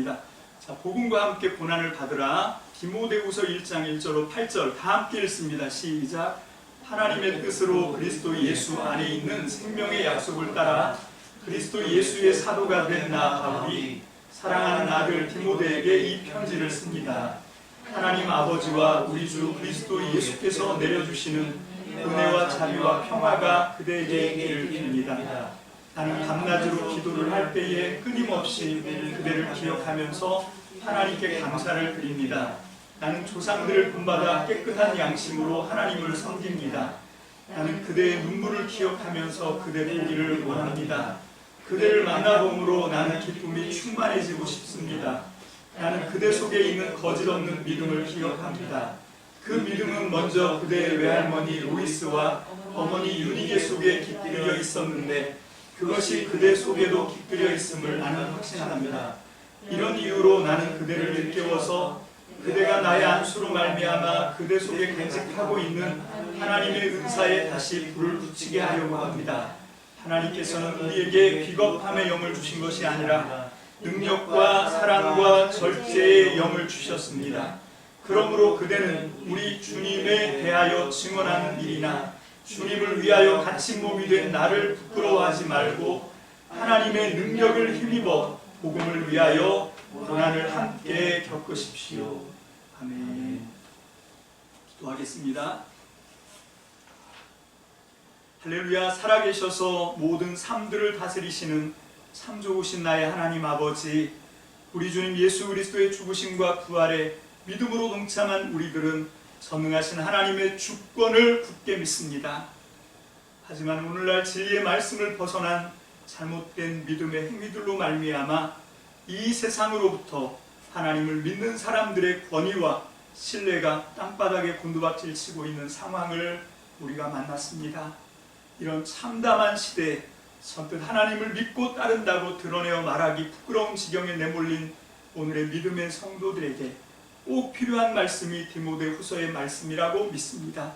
하겠습니다. 자, 복음과 함께 고난을 받으라. 디모데후서 1장 1절로 8절 다 함께 읽습니다. 시작. 하나님의 뜻으로 그리스도 예수 안에 있는 생명의 약속을 따라 그리스도 예수의 사도가 된 나 바울이 사랑하는 아들 디모데에게 이 편지를 씁니다. 하나님 아버지와 우리 주 그리스도 예수께서 내려주시는 은혜와 자비와 평화가 그대에게 있기를 빕니다. 나는 밤낮으로 기도를 할 때에 끊임없이 그대를 기억하면서 하나님께 감사를 드립니다. 나는 조상들을 본받아 깨끗한 양심으로 하나님을 섬깁니다. 나는 그대의 눈물을 기억하면서 그대 보기를 원합니다. 그대를 만나봄으로 나는 기쁨이 충만해지고 싶습니다. 나는 그대 속에 있는 거짓없는 믿음을 기억합니다. 그 믿음은 먼저 그대의 외할머니 로이스와 어머니 유니게 속에 깃들여 있었는데 그것이 그대 속에도 깃들여 있음을 나는 확신합니다. 이런 이유로 나는 그대를 일깨워서 그대가 나의 안수로 말미암아 그대 속에 간직하고 있는 하나님의 은사에 다시 불을 붙이게 하려고 합니다. 하나님께서는 우리에게 비겁함의 영을 주신 것이 아니라 능력과 사랑과 절제의 영을 주셨습니다. 그러므로 그대는 우리 주님에 대하여 증언하는 일이나 주님을 위하여 갇힌 몸이 된 나를 부끄러워하지 말고 하나님의 능력을 힘입어 복음을 위하여 고난을 함께 겪으십시오. 아멘. 기도하겠습니다. 할렐루야. 살아계셔서 모든 삶들을 다스리시는 참 좋으신 나의 하나님 아버지, 우리 주님 예수 그리스도의 죽으심과 부활에 믿음으로 동참한 우리들은 전능하신 하나님의 주권을 굳게 믿습니다. 하지만 오늘날 진리의 말씀을 벗어난 잘못된 믿음의 행위들로 말미암아 이 세상으로부터 하나님을 믿는 사람들의 권위와 신뢰가 땅바닥에 곤두박질 치고 있는 상황을 우리가 만났습니다. 이런 참담한 시대에 선뜻 하나님을 믿고 따른다고 드러내어 말하기 부끄러운 지경에 내몰린 오늘의 믿음의 성도들에게 꼭 필요한 말씀이 디모데후서의 말씀이라고 믿습니다.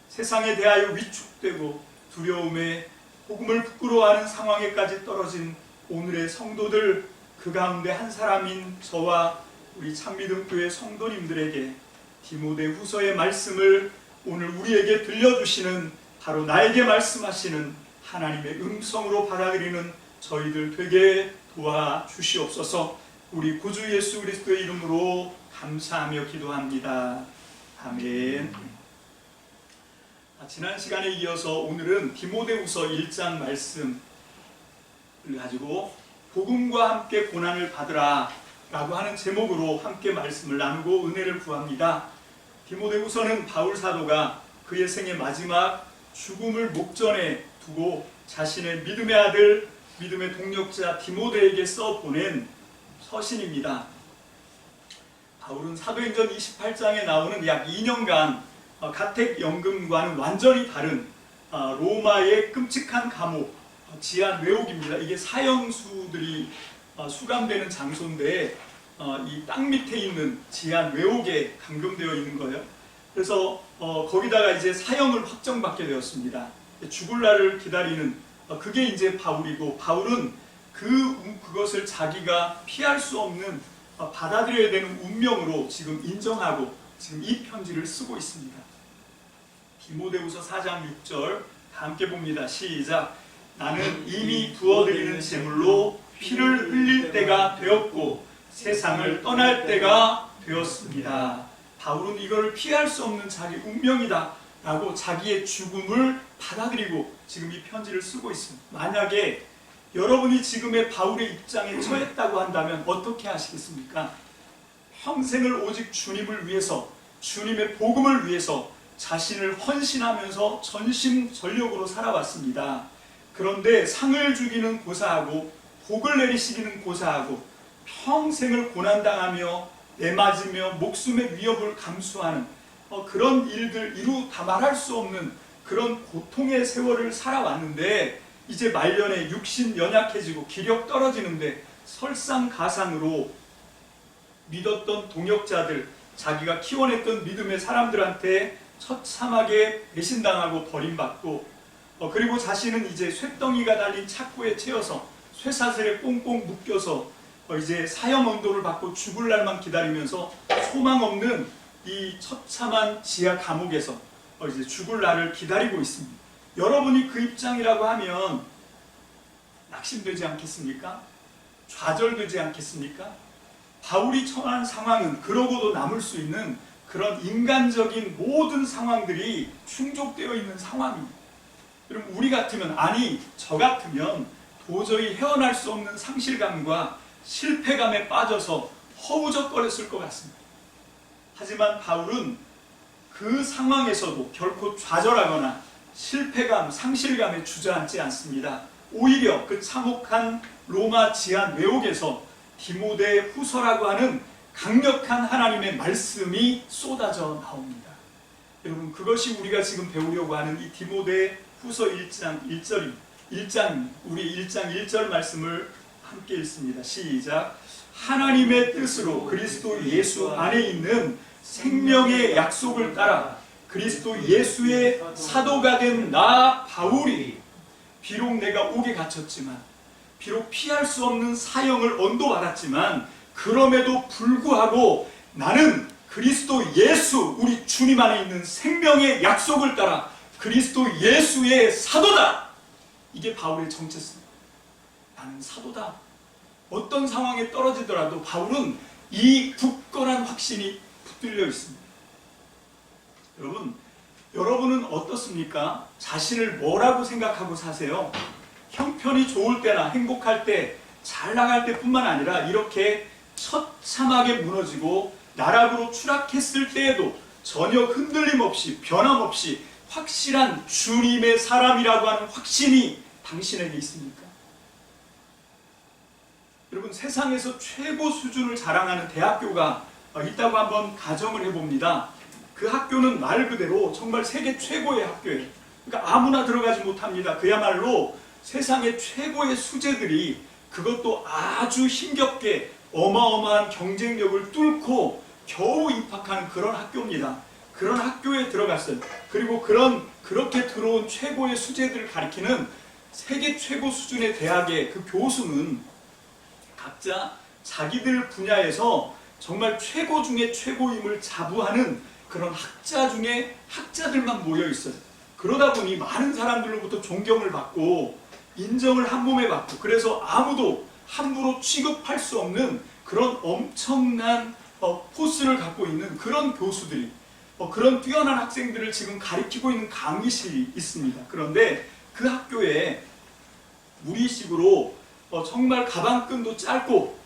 세상에 대하여 위축되고 두려움에 복음을 부끄러워하는 상황에까지 떨어진 오늘의 성도들, 그 가운데 한 사람인 저와 우리 참믿음교회 성도님들에게 디모데후서의 말씀을 오늘 우리에게 들려주시는, 바로 나에게 말씀하시는 하나님의 음성으로 받아들이는 저희들 되게 도와주시옵소서. 우리 구주 예수 그리스도의 이름으로 감사하며 기도합니다. 아멘. 지난 시간에 이어서 오늘은 디모데후서 1장 말씀을 가지고 복음과 함께 고난을 받으라 라고 하는 제목으로 함께 말씀을 나누고 은혜를 구합니다. 디모데후서는 바울 사도가 그의 생의 마지막 죽음을 목전에 두고 자신의 믿음의 아들, 믿음의 동력자 디모데에게 써보낸 서신입니다. 바울은 사도행전 28장에 나오는 약 2년간 가택연금과는 완전히 다른 로마의 끔찍한 감옥, 지한 외옥입니다. 이게 사형수들이 수감되는 장소인데 이 땅 밑에 있는 지한 외옥에 감금되어 있는 거예요. 그래서 거기다가 이제 사형을 확정받게 되었습니다. 죽을 날을 기다리는 그게 이제 바울이고, 바울은 그것을 자기가 피할 수 없는 받아들여야 되는 운명으로 지금 인정하고 지금 이 편지를 쓰고 있습니다. 디모데후서 4장 6절 다 함께 봅니다. 시작. 나는 이미 부어드리는 제물로 피를 흘릴 때가 되었고 세상을 떠날 때가 되었습니다. 바울은 이걸 피할 수 없는 자기 운명이다 라고 자기의 죽음을 받아들이고 지금 이 편지를 쓰고 있습니다. 만약에 여러분이 지금의 바울의 입장에 처했다고 한다면 어떻게 하시겠습니까? 평생을 오직 주님을 위해서, 주님의 복음을 위해서 자신을 헌신하면서 전심전력으로 살아왔습니다. 그런데 상을 주기는 고사하고 복을 내리시기는 고사하고 평생을 고난당하며 내맞으며 목숨의 위협을 감수하는 그런 일들, 이루 다 말할 수 없는 그런 고통의 세월을 살아왔는데 이제 말년에 육신 연약해지고 기력 떨어지는데 설상가상으로 믿었던 동역자들, 자기가 키워냈던 믿음의 사람들한테 처참하게 배신당하고 버림받고 그리고 자신은 이제 쇳덩이가 달린 착고에 채여서 쇠사슬에 꽁꽁 묶여서 이제 사형 언도를 받고 죽을 날만 기다리면서 소망 없는 이 처참한 지하 감옥에서 이제 죽을 날을 기다리고 있습니다. 여러분이 그 입장이라고 하면 낙심되지 않겠습니까? 좌절되지 않겠습니까? 바울이 처한 상황은 그러고도 남을 수 있는 그런 인간적인 모든 상황들이 충족되어 있는 상황입니다. 여러분, 우리 같으면, 아니 저 같으면 도저히 헤어날 수 없는 상실감과 실패감에 빠져서 허우적거렸을 것 같습니다. 하지만 바울은 그 상황에서도 결코 좌절하거나 실패감, 상실감에 주저앉지 않습니다. 오히려 그 참혹한 로마 지하 외옥에서 디모데 후서라고 하는 강력한 하나님의 말씀이 쏟아져 나옵니다. 여러분, 그것이 우리가 지금 배우려고 하는 이 디모데 후서 1장 1절입니다. 우리 1장 1절 말씀을 함께 읽습니다. 시작. 하나님의 뜻으로 그리스도 예수 안에 있는 생명의 약속을 따라 그리스도 예수의 사도가 된 나 바울이 비록 내가 옥에 갇혔지만, 비록 피할 수 없는 사형을 언도받았지만, 그럼에도 불구하고 나는 그리스도 예수, 우리 주님 안에 있는 생명의 약속을 따라 그리스도 예수의 사도다. 이게 바울의 정체성입니다. 나는 사도다. 어떤 상황에 떨어지더라도 바울은 이 굳건한 확신이 붙들려 있습니다. 여러분은 어떻습니까? 자신을 뭐라고 생각하고 사세요? 형편이 좋을 때나 행복할 때, 잘 나갈 때뿐만 아니라 이렇게 처참하게 무너지고 나락으로 추락했을 때에도 전혀 흔들림 없이, 변함없이 확실한 주님의 사람이라고 하는 확신이 당신에게 있습니까? 여러분, 세상에서 최고 수준을 자랑하는 대학교가 있다고 한번 가정을 해봅니다. 그 학교는 말 그대로 정말 세계 최고의 학교예요. 그러니까 아무나 들어가지 못합니다. 그야말로 세상의 최고의 수재들이, 그것도 아주 힘겹게 어마어마한 경쟁력을 뚫고 겨우 입학하는 그런 학교입니다. 그런 학교에 들어갔어요. 그리고 그렇게 들어온 최고의 수재들을 가리키는 세계 최고 수준의 대학의 그 교수는 각자 자기들 분야에서 정말 최고 중에 최고임을 자부하는 그런 학자 중에 학자들만 모여 있어요. 그러다 보니 많은 사람들로부터 존경을 받고 인정을 한 몸에 받고, 그래서 아무도 함부로 취급할 수 없는 그런 엄청난 포스를 갖고 있는 그런 교수들이, 그런 뛰어난 학생들을 지금 가리키고 있는 강의실이 있습니다. 그런데 그 학교에 무리식으로 정말 가방끈도 짧고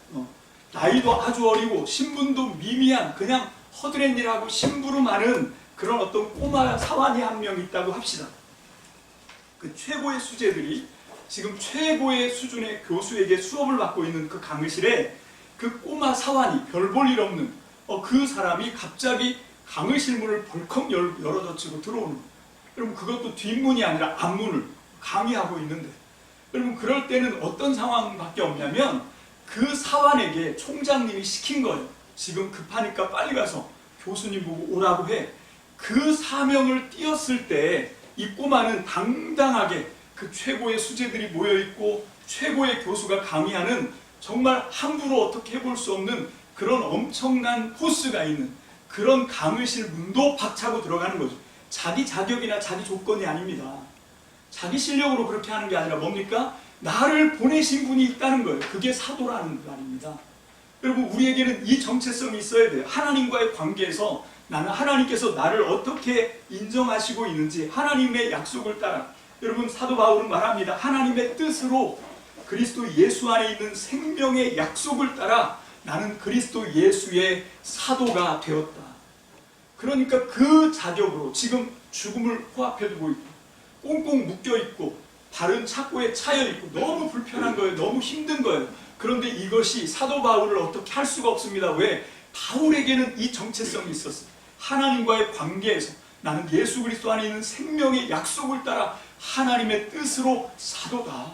나이도 아주 어리고 신분도 미미한, 그냥 허드렛일하고 심부름하는 그런 어떤 꼬마 사환이 한 명 있다고 합시다. 그 최고의 수재들이 지금 최고의 수준의 교수에게 수업을 받고 있는 그 강의실에 그 꼬마 사환이, 별 볼 일 없는 그 사람이 갑자기 강의실 문을 벌컥 열어젖히고 들어오는 거예요. 여러분, 그것도 뒷문이 아니라 앞문을 강의하고 있는데, 여러분, 그럴 때는 어떤 상황밖에 없냐면 그 사환에게 총장님이 시킨 거예요. 지금 급하니까 빨리 가서 교수님 보고 오라고 해. 그 사명을 띄었을 때 이 꼬마는 당당하게 그 최고의 수재들이 모여있고 최고의 교수가 강의하는, 정말 함부로 어떻게 해볼 수 없는 그런 엄청난 포스가 있는 그런 강의실 문도 박차고 들어가는 거죠. 자기 자격이나 자기 조건이 아닙니다. 자기 실력으로 그렇게 하는 게 아니라 뭡니까? 나를 보내신 분이 있다는 거예요. 그게 사도라는 말입니다. 여러분, 우리에게는 이 정체성이 있어야 돼요. 하나님과의 관계에서 나는 하나님께서 나를 어떻게 인정하시고 있는지, 하나님의 약속을 따라. 여러분, 사도 바울은 말합니다. 하나님의 뜻으로 그리스도 예수 안에 있는 생명의 약속을 따라 나는 그리스도 예수의 사도가 되었다. 그러니까 그 자격으로 지금 죽음을 코앞에 두고 있고 꽁꽁 묶여있고 발은 착고에 차여있고 너무 불편한 거예요. 너무 힘든 거예요. 그런데 이것이 사도 바울을 어떻게 할 수가 없습니다. 왜? 바울에게는 이 정체성이 있었어요. 하나님과의 관계에서 나는 예수 그리스도 안에 있는 생명의 약속을 따라 하나님의 뜻으로 사도다.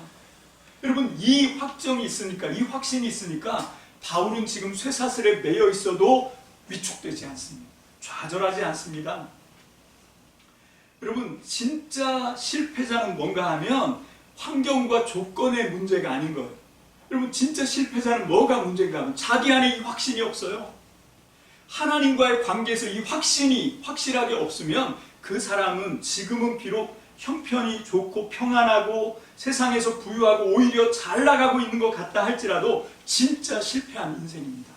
여러분, 이 확정이 있으니까, 이 확신이 있으니까 바울은 지금 쇠사슬에 매여 있어도 위축되지 않습니다. 좌절하지 않습니다. 여러분, 진짜 실패자는 뭔가 하면 환경과 조건의 문제가 아닌 거예요. 여러분 진짜 실패자는 뭐가 문제인가 하면 자기 안에 이 확신이 없어요. 하나님과의 관계에서 이 확신이 확실하게 없으면 그 사람은 지금은 비록 형편이 좋고 평안하고 세상에서 부유하고 오히려 잘 나가고 있는 것 같다 할지라도 진짜 실패한 인생입니다.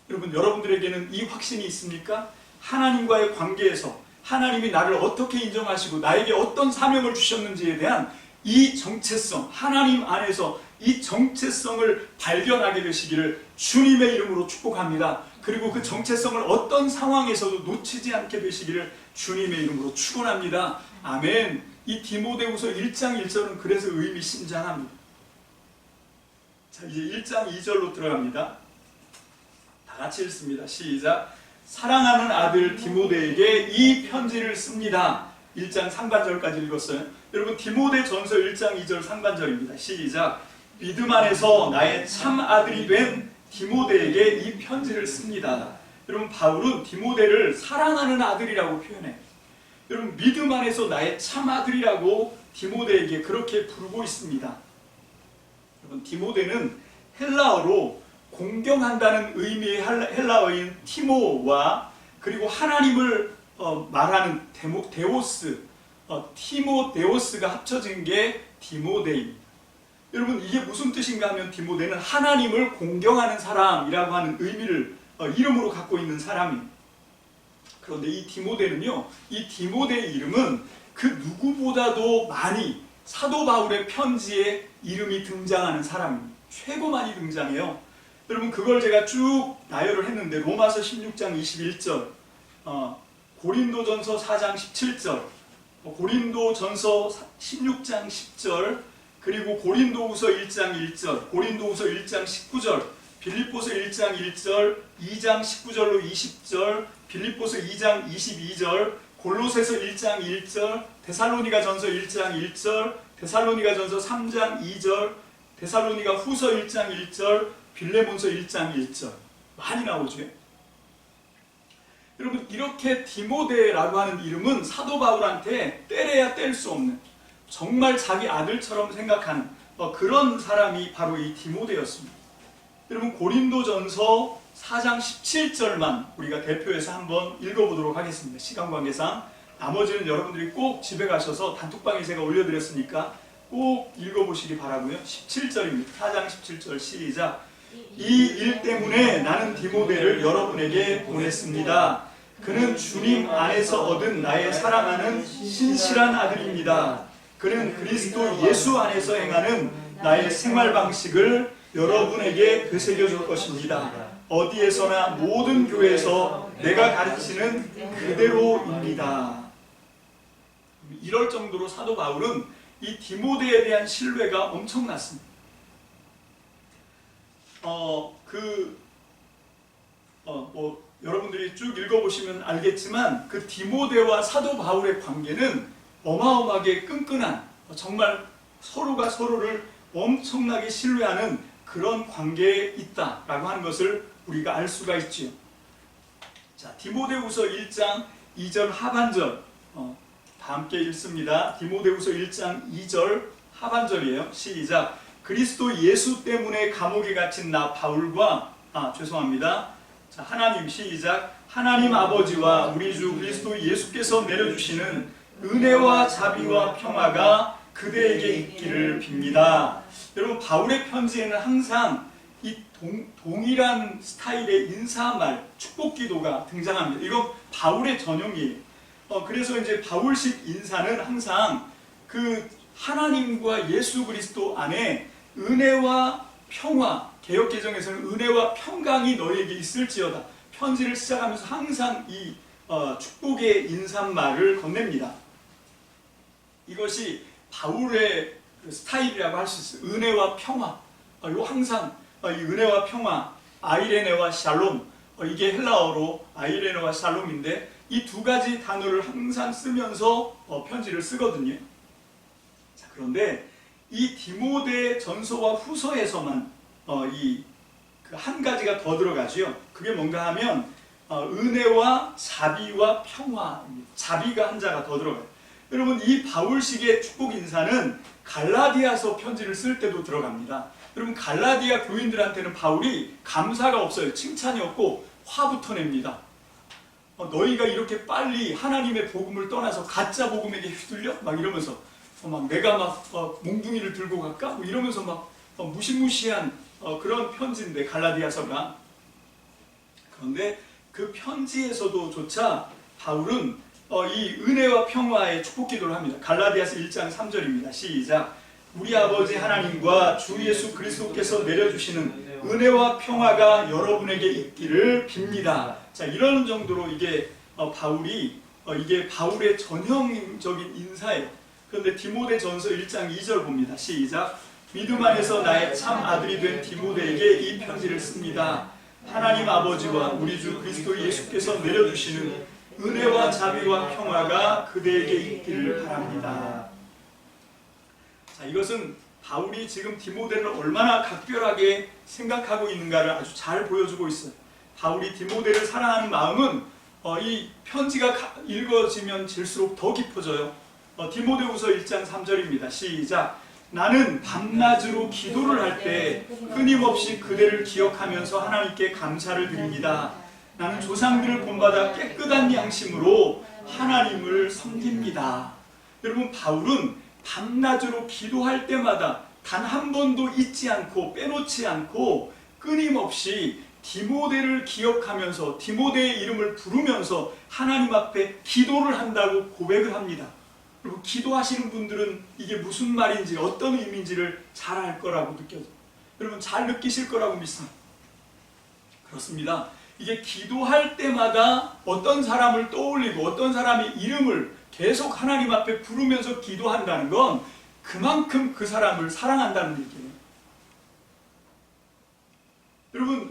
여러분, 여러분들에게는 이 확신이 있습니까? 하나님과의 관계에서 하나님이 나를 어떻게 인정하시고 나에게 어떤 사명을 주셨는지에 대한 이 정체성, 하나님 안에서 이 정체성을 발견하게 되시기를 주님의 이름으로 축복합니다. 그리고 그 정체성을 어떤 상황에서도 놓치지 않게 되시기를 주님의 이름으로 축원합니다. 아멘. 이 디모데후서 1장 1절은 그래서 의미심장합니다. 자, 이제 1장 2절로 들어갑니다. 다 같이 읽습니다. 시작. 사랑하는 아들 디모데에게 이 편지를 씁니다. 1장 상반절까지 읽었어요. 여러분, 디모데 전서 1장 2절 상반절입니다. 시작. 믿음 안에서 나의 참 아들이 된 디모데에게 이 편지를 씁니다. 여러분, 바울은 디모데를 사랑하는 아들이라고 표현해요. 여러분, 믿음 안에서 나의 참 아들이라고 디모데에게 그렇게 부르고 있습니다. 여러분, 디모데는 헬라어로 공경한다는 의미의 헬라어인 티모와 그리고 하나님을 말하는 데오스, 티모데오스가 합쳐진 게 디모데입니다. 여러분, 이게 무슨 뜻인가 하면 디모데는 하나님을 공경하는 사람이라고 하는 의미를 이름으로 갖고 있는 사람입니다. 그런데 이 디모데는요, 이 디모데의 이름은 그 누구보다도 많이 사도 바울의 편지에 이름이 등장하는 사람입니다. 최고 많이 등장해요. 여러분, 그걸 제가 쭉 나열을 했는데 로마서 16장 21절, 고린도전서 4장 17절, 고린도전서 16장 10절, 그리고 고린도후서 1장 1절, 고린도후서 1장 19절, 빌립보서 1장 1절, 2장 19절로 20절, 빌립보서 2장 22절, 골로새서 1장 1절, 데살로니가전서 1장 1절, 데살로니가전서 3장 2절, 데살로니가후서 1장 1절, 빌레몬서 1장 1절. 많이 나오죠. 여러분, 이렇게 디모데라고 하는 이름은 사도 바울한테 때려야 뗄 수 없는, 정말 자기 아들처럼 생각하는 그런 사람이 바로 이 디모데였습니다. 여러분, 고린도전서 4장 17절만 우리가 대표해서 한번 읽어보도록 하겠습니다. 시간 관계상 나머지는 여러분들이 꼭 집에 가셔서 단톡방에 제가 올려드렸으니까 꼭 읽어보시기 바라고요. 17절입니다. 4장 17절 시작. 이 일 때문에 나는 디모데를 여러분에게 보냈습니다. 그는 주님 안에서 얻은 나의 사랑하는 신실한 아들입니다. 그는 그리스도 예수 안에서 행하는 나의 생활 방식을 여러분에게 되새겨 줄 것입니다. 어디에서나 모든 교회에서 내가 가르치는 그대로입니다. 이럴 정도로 사도 바울은 이 디모데에 대한 신뢰가 엄청났습니다. 여러분들이 쭉 읽어보시면 알겠지만 그 디모데와 사도 바울의 관계는 어마어마하게 끈끈한, 정말 서로가 서로를 엄청나게 신뢰하는 그런 관계에 있다라고 하는 것을 우리가 알 수가 있지요. 자, 디모데후서 1장 2절 하반절 다 함께 읽습니다. 디모데후서 1장 2절 하반절이에요. 시작. 그리스도 예수 때문에 감옥에 갇힌 나 바울과 자, 하나님 시작. 하나님 아버지와 우리 주 그리스도 예수께서 내려주시는 은혜와 자비와 평화가 그대에게 있기를 빕니다. 여러분, 바울의 편지에는 항상 이 동일한 스타일의 인사말, 축복기도가 등장합니다. 이건 바울의 전용이에요. 그래서 이제 바울식 인사는 항상 그 하나님과 예수 그리스도 안에 은혜와 평화, 개역개정에서는 은혜와 평강이 너희에게 있을지어다. 편지를 시작하면서 항상 이 축복의 인사말을 건넵니다. 이것이 바울의 그 스타일이라고 할 수 있어요. 은혜와 평화. 이거 항상 이 은혜와 평화, 아이레네와 샬롬, 이게 헬라어로 아이레네와 샬롬인데 이 두 가지 단어를 항상 쓰면서 편지를 쓰거든요. 자, 그런데 이 디모데 전서와 후서에서만 그 한 가지가 더 들어가죠. 그게 뭔가 하면 은혜와 자비와 평화입니다. 자비가 한자가 더 들어가요. 여러분, 이 바울식의 축복 인사는 갈라디아서 편지를 쓸 때도 들어갑니다. 여러분 갈라디아 교인들한테는 바울이 감사가 없어요. 칭찬이 없고 화부터 냅니다. 너희가 이렇게 빨리 하나님의 복음을 떠나서 가짜 복음에게 휘둘려? 막 이러면서 막 내가 막 몽둥이를 들고 갈까? 뭐 이러면서 막 무시무시한 그런 편지인데 갈라디아서가. 그런데 그 편지에서도 조차 바울은 이 은혜와 평화의 축복 기도를 합니다. 갈라디아서 1장 3절입니다. 시작. 우리 아버지 하나님과 주 예수 그리스도께서 내려주시는 은혜와 평화가 여러분에게 있기를 빕니다. 자, 이런 정도로 이게 이게 바울의 전형적인 인사예요. 그런데 디모데전서 1장 2절 봅니다. 시작. 믿음 안에서 나의 참 아들이 된 디모데에게 이 편지를 씁니다. 하나님 아버지와 우리 주 그리스도 예수께서 내려주시는 은혜와 자비와 평화가 그대에게 있기를 바랍니다. 자, 이것은 바울이 지금 디모데를 얼마나 각별하게 생각하고 있는가를 아주 잘 보여주고 있어요. 바울이 디모데를 사랑하는 마음은 이 편지가 읽어지면 질수록 더 깊어져요. 디모데후서 1장 3절입니다. 시작. 나는 밤낮으로 기도를 할 때 끊임없이 그대를 기억하면서 하나님께 감사를 드립니다. 나는 조상들을 본받아 깨끗한 양심으로 하나님을 섬깁니다. 여러분 바울은 밤낮으로 기도할 때마다 단 한 번도 잊지 않고 빼놓지 않고 끊임없이 디모데를 기억하면서 디모데의 이름을 부르면서 하나님 앞에 기도를 한다고 고백을 합니다. 그리고 기도하시는 분들은 이게 무슨 말인지 어떤 의미인지를 잘 알 거라고 느껴져요. 여러분 잘 느끼실 거라고 믿습니다. 그렇습니다. 이게 기도할 때마다 어떤 사람을 떠올리고 어떤 사람의 이름을 계속 하나님 앞에 부르면서 기도한다는 건 그만큼 그 사람을 사랑한다는 얘기예요. 여러분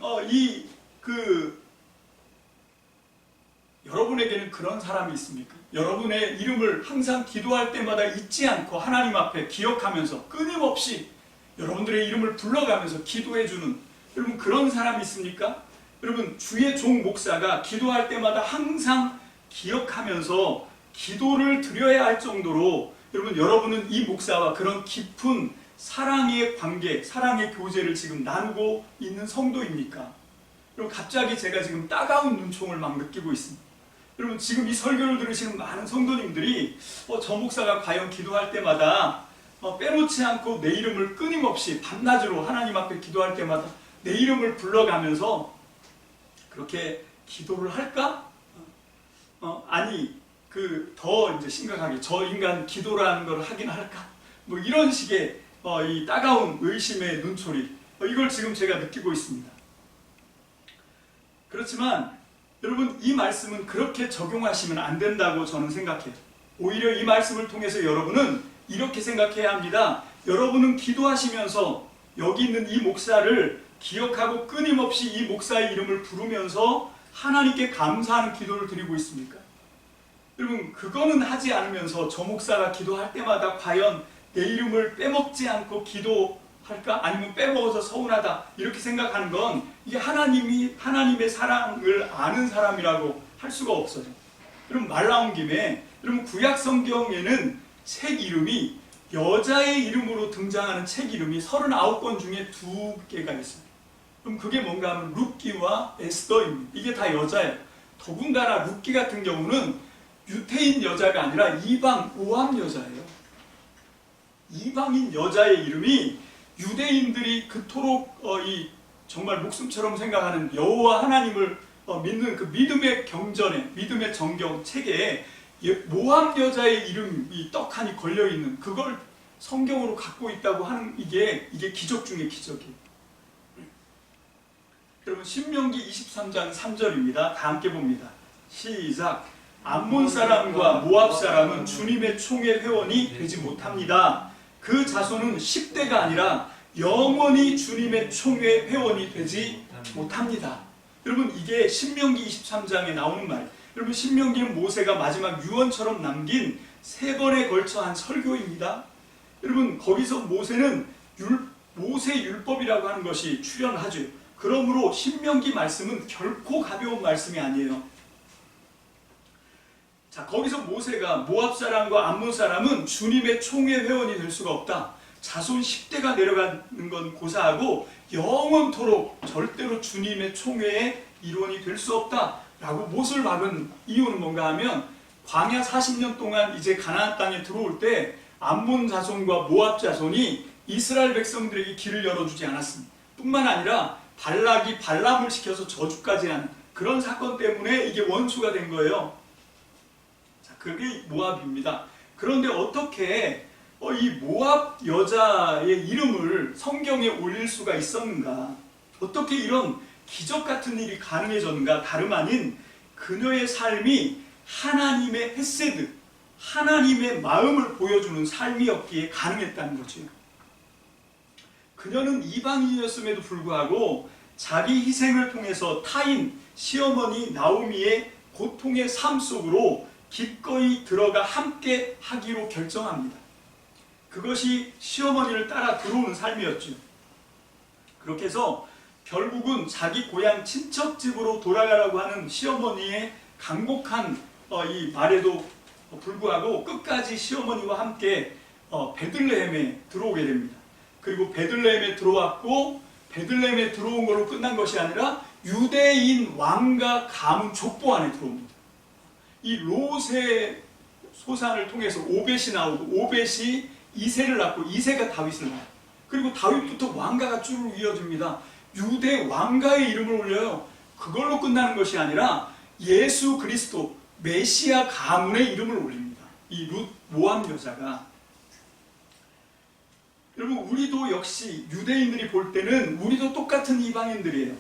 여러분에게는 그런 사람이 있습니까? 여러분의 이름을 항상 기도할 때마다 잊지 않고 하나님 앞에 기억하면서 끊임없이 여러분들의 이름을 불러가면서 기도해주는 여러분 그런 사람이 있습니까? 여러분 주의 종 목사가 기도할 때마다 항상 기억하면서 기도를 드려야 할 정도로 여러분은 이 목사와 그런 깊은 사랑의 관계, 사랑의 교제를 지금 나누고 있는 성도입니까? 여러분 갑자기 제가 지금 따가운 눈총을 막 느끼고 있습니다. 여러분 지금 이 설교를 들으시는 많은 성도님들이 저 목사가 과연 기도할 때마다 빼놓지 않고 내 이름을 끊임없이 밤낮으로 하나님 앞에 기도할 때마다 내 이름을 불러가면서 그렇게 기도를 할까? 아니 더 이제 심각하게 저 인간 기도라는 걸 하긴 할까? 뭐 이런 식의 이 따가운 의심의 눈초리 이걸 지금 제가 느끼고 있습니다. 그렇지만 여러분 이 말씀은 그렇게 적용하시면 안 된다고 저는 생각해요. 오히려 이 말씀을 통해서 여러분은 이렇게 생각해야 합니다. 여러분은 기도하시면서 여기 있는 이 목사를 기억하고 끊임없이 이 목사의 이름을 부르면서 하나님께 감사하는 기도를 드리고 있습니까? 여러분 그거는 하지 않으면서 저 목사가 기도할 때마다 과연 내 이름을 빼먹지 않고 기도할까? 아니면 빼먹어서 서운하다 이렇게 생각하는 건 이게 하나님의 사랑을 아는 사람이라고 할 수가 없어요. 여러분 말 나온 김에 여러분 구약 성경에는 책 이름이 여자의 이름으로 등장하는 책 이름이 39권 중에 2개가 있습니다. 그럼 그게 뭔가 하면 룻기와 에스더입니다. 이게 다 여자예요. 더군다나 룻기 같은 경우는 유태인 여자가 아니라 이방 모함 여자예요. 이방인 여자의 이름이 유대인들이 그토록 정말 목숨처럼 생각하는 여호와 하나님을 믿는 그 믿음의 경전에 믿음의 정경 책에 모함 여자의 이름이 떡하니 걸려 있는 그걸 성경으로 갖고 있다고 하는 이게 기적 중의 기적이에요. 여러분 신명기 23장 3절입니다. 다 함께 봅니다. 시작. 암몬 사람과 모압 사람은 주님의 총회 회원이 되지 못합니다. 그 자손은 10대가 아니라 영원히 주님의 총회 회원이 되지 못합니다. 여러분 이게 신명기 23장에 나오는 말이에요. 여러분 신명기는 모세가 마지막 유언처럼 남긴 3번에 걸쳐 한 설교입니다. 여러분 거기서 모세는 모세 율법이라고 하는 것이 출현하죠. 그러므로 신명기 말씀은 결코 가벼운 말씀이 아니에요. 자, 거기서 모세가 모압 사람과 암몬 사람은 주님의 총회 회원이 될 수가 없다. 자손 10대가 내려가는 건 고사하고 영원토록 절대로 주님의 총회의 일원이 될 수 없다라고 못을 박은 이유는 뭔가 하면 광야 40년 동안 이제 가나안 땅에 들어올 때 암몬 자손과 모압 자손이 이스라엘 백성들에게 길을 열어주지 않았습니다. 뿐만 아니라 발락이 발람을 시켜서 저주까지 하는 그런 사건 때문에 이게 원수가 된 거예요. 자, 그게 모압입니다. 그런데 어떻게 이 모압 여자의 이름을 성경에 올릴 수가 있었는가? 어떻게 이런 기적 같은 일이 가능해졌는가? 다름 아닌 그녀의 삶이 하나님의 헤세드, 하나님의 마음을 보여주는 삶이었기에 가능했다는 거죠. 그녀는 이방인이었음에도 불구하고 자기 희생을 통해서 타인 시어머니 나오미의 고통의 삶 속으로 기꺼이 들어가 함께 하기로 결정합니다. 그것이 시어머니를 따라 들어오는 삶이었죠. 그렇게 해서 결국은 자기 고향 친척집으로 돌아가라고 하는 시어머니의 간곡한 이 말에도 불구하고 끝까지 시어머니와 함께 베들레헴에 들어오게 됩니다. 그리고 베들레헴에 들어왔고 베들레헴에 들어온 걸로 끝난 것이 아니라 유대인 왕가 가문 족보 안에 들어옵니다. 이 롯의 소산을 통해서 오벳이 나오고 오벳이 이새를 낳고 이새가 다윗을 낳아요. 그리고 다윗부터 왕가가 쭉 이어집니다. 유대 왕가의 이름을 올려요. 그걸로 끝나는 것이 아니라 예수 그리스도 메시아 가문의 이름을 올립니다. 이 룻 모압 여자가. 여러분, 우리도 역시 유대인들이 볼 때는 우리도 똑같은 이방인들이에요.